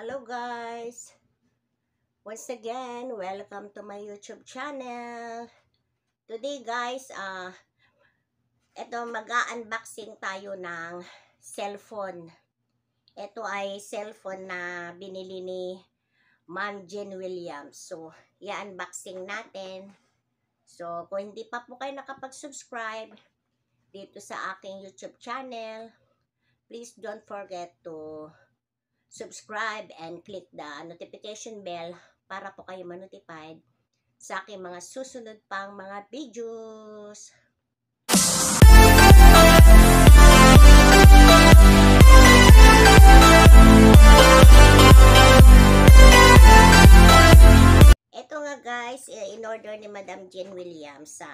Hello guys! Once again, welcome to my YouTube channel. Today guys, ito mag-unboxing tayo ng cellphone. Ito ay cellphone na binili ni Ma'am Jen Williams. So, i-unboxing natin. So, kung hindi pa po kayo nakapag-subscribe dito sa aking YouTube channel, please don't forget to subscribe and click the notification bell para po kayo ma-notified sa aking mga susunod pang mga videos. Ito nga guys, in-order ni Madam Jen Williams sa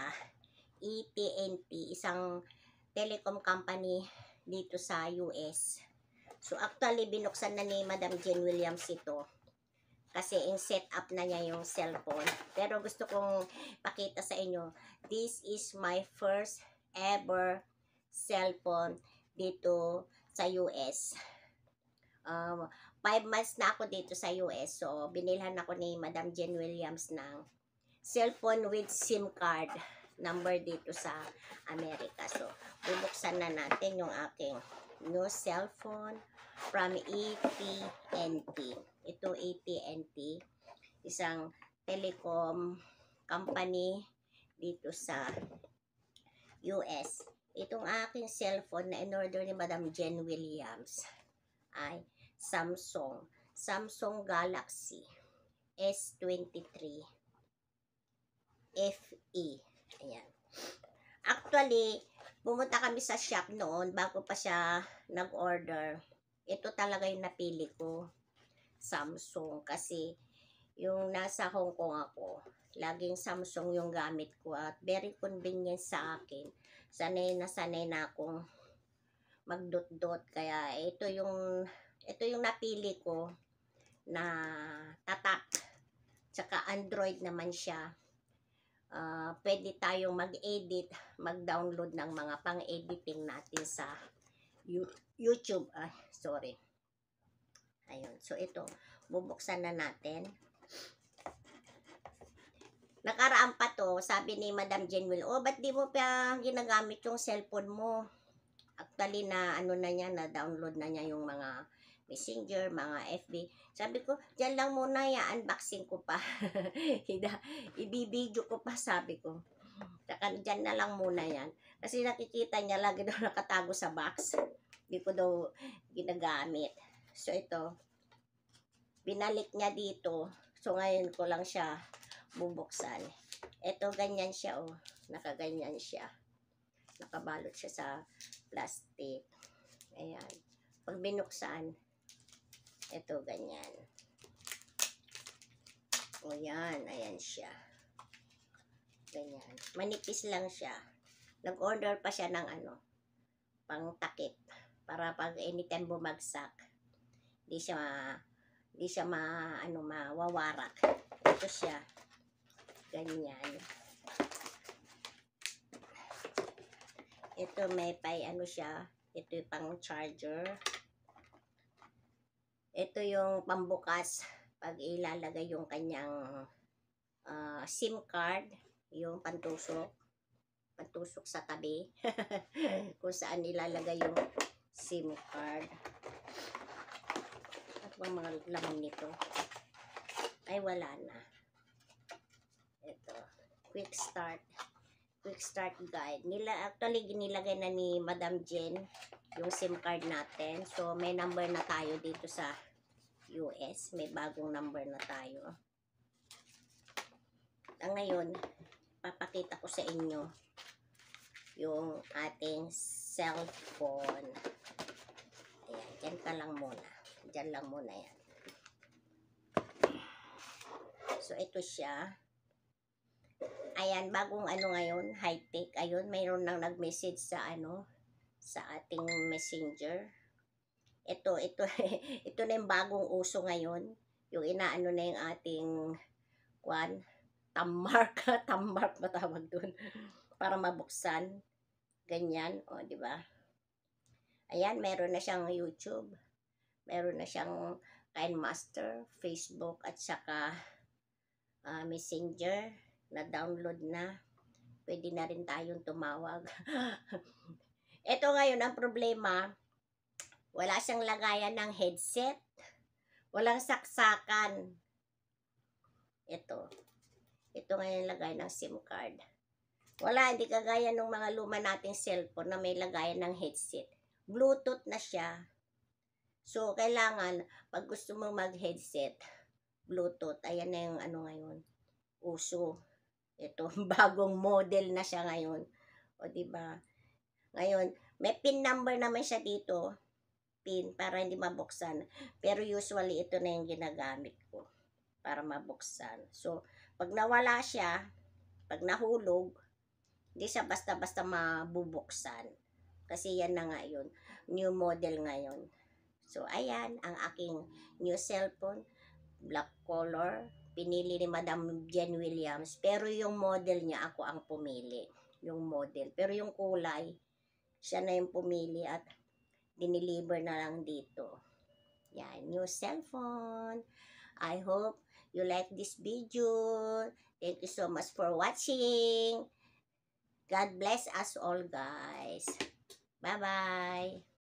AT&T, isang telecom company dito sa US. So, actually, binuksan na ni Madam Jen Williams ito. Kasi, in-set up na niya yung cellphone. Pero, gusto kong pakita sa inyo, this is my first ever cellphone dito sa US. 5 months na ako dito sa US. So, binilhan ako ni Madam Jen Williams ng cellphone with SIM card number dito sa Amerika. So, bubuksan na natin yung aking new cellphone from AT&T. Ito AT&T, isang telecom company dito sa US. Itong aking cellphone na in-order ni Madam Jen Williams ay Samsung Galaxy S23 FE. Ayan. Actually, pumunta kami sa shop noon bago pa siya nag-order. Ito talaga yung napili ko, Samsung. Kasi yung nasa Hong Kong ako, laging Samsung yung gamit ko at very convenient sa akin. Sanay na akong magdot-dot. Kaya ito yung napili ko na tatak. Tsaka Android naman siya. Pwede tayong mag-edit, mag-download ng mga pang-editing natin sa YouTube. Sorry. Ayun. So, ito. Bubuksan na natin. Nakaraan pa to, sabi ni Madam Jen Will, ba't di mo pa ginagamit yung cellphone mo? Actually, na download na niya yung mga Messenger, mga FB. Sabi ko, dyan lang muna, unboxing ko pa. Ibibideo ko pa, sabi ko. Saka dyan na lang muna yan. Kasi nakikita niya, lagi daw nakatago sa box. Hindi ko daw ginagamit. So, ito. Binalik niya dito. So, ngayon ko lang siya bubuksan. Ito, ganyan siya, Nakaganyan siya. Nakabalot siya sa plastic. Ayan. Pag binuksan, ito, ganyan. Yan. Ayan siya. Ganyan. Manipis lang siya. Nag-order pa siya ng pang takip. Para pag anytime bumagsak, di siya mawawarak. Ito siya. Ganyan. Ito may siya. Ito yung pang charger. Ito yung pambukas pag ilalagay yung kanyang SIM card, yung pantusok sa tabi. Kung saan ilalagay yung SIM card. At mga laman nito. Ay, wala na. Ito. Quick start guide. Actually, ginilagay na ni Madam Jen yung SIM card natin. So, may number na tayo dito sa US. May bagong number na tayo. Ngayon, papakita ko sa inyo yung ating cellphone. Ayan, dyan ka lang muna. Dyan lang muna yan. So, ito siya. Ayan, bagong ngayon, high-tech. Ayun, mayroon nang nag-message sa sa ating messenger. Ito na yung bagong uso ngayon. Yung inaano na yung ating tammark ba tawag dun? Para mabuksan. Ganyan, di ba? Ayan, meron na siyang YouTube. Meron na siyang KineMaster, Facebook, at saka Messenger na download na. Pwede na rin tayong tumawag. Ito ngayon ang problema, wala siyang lagayan ng headset, walang saksakan. Ito ngayon lagayan ng SIM card. Wala, hindi kagaya ng mga luma nating cellphone na may lagayan ng headset. Bluetooth na siya. So, kailangan, pag gusto mo mag-headset, Bluetooth, ayan na yung ano ngayon, uso. Ito, bagong model na siya ngayon. O, diba? Ngayon, may PIN number naman siya dito. PIN, para hindi mabuksan. Pero usually, ito na yung ginagamit ko para mabuksan. So, pag nawala siya, pag nahulog, hindi siya basta-basta mabubuksan. Kasi yan na nga yun. New model ngayon. So, ayan, ang aking new cellphone. Black color. Pinili ni Madam Jen Williams. Pero yung model niya, ako ang pumili. Yung model. Pero yung kulay, siya na yung pumili at dineliver na lang dito. Yan, new cellphone. I hope you like this video. Thank you so much for watching. God bless us all, guys. Bye-bye.